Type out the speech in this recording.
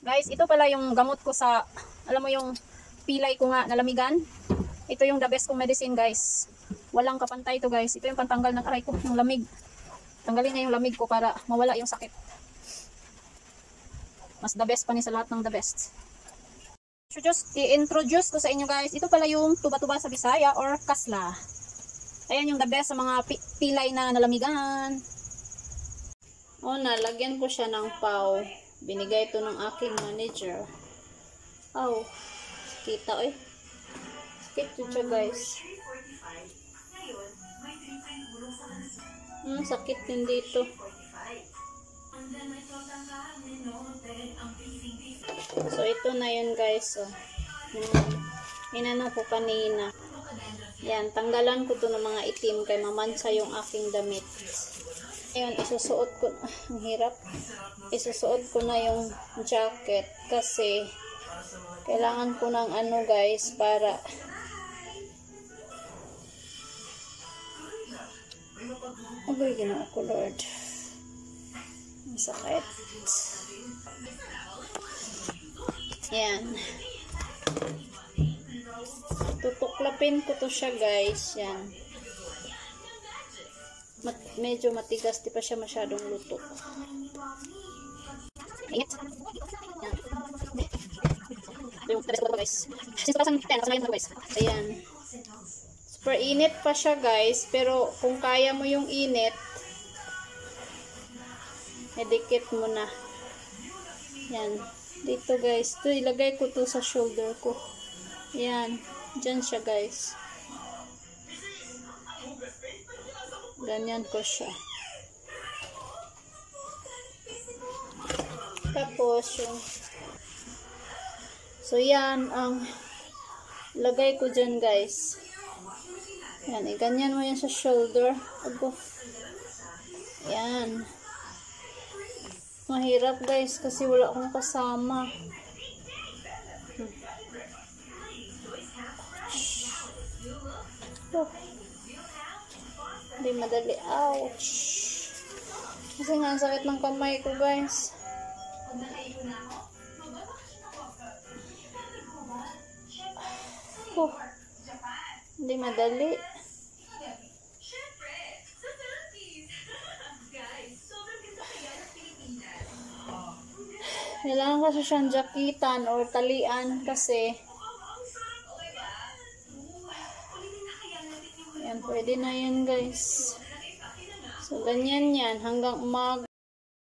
Guys, ito pala yung gamot ko sa, alam mo yung pilay ko nga nalamigan. Ito yung the best kong medicine, guys. Walang kapantay to, guys. Ito yung pantanggal ng aray ko, yung lamig. Tanggalin niya yung lamig ko para mawala yung sakit. Mas the best pa ni sa lahat ng the best. I-introduce ko sa inyo, guys. Ito pala yung tuba-tuba sa Bisaya or kasla. Ayan yung the best sa mga pilay na nalamigan. O, nalagyan ko siya ng pau. Binigay ito ng aking manager. Oh, kita eh. Sakit ito siya, guys. Sakit din dito. So, ito na yun, guys. So, inano ko kanina. Yan, tanggalan ko to ng mga itim kay mamansa yung aking damit. Ngayon, isusuot ko, ang hirap. Isusuot ko na yung jacket kasi kailangan ko ng ano, guys, para abay, ginawa ko, Lord. Ang sakit. Yan. Tutuklapin ko to siya, guys. Yan. Medyo matigas, di pa siya masyadong luto. Init. Yan. Ito yung tadas ko, guys. Since pasang 10, pasang guys. Ayan. Super init pa siya, guys. Pero kung kaya mo yung init, edikit mo na. Yan. Dito, guys. Ito, ilagay ko to sa shoulder ko. Yan. Diyan siya, guys. Ganyan ko siya. Tapos, yung so, yan ang lagay ko dyan, guys. Yan, ganyan mo yan sa shoulder. Abo. Yan. Mahirap, guys, kasi wala akong kasama. Oh. Hindi madali. Ouch. Kasi nga, ang sakit ng kamay ko, guys. Oh. Hindi madali. Kailangan kasi siyang jakitan or talian kasi yan, pwede na yan, guys. So, ganyan yan hanggang umaga.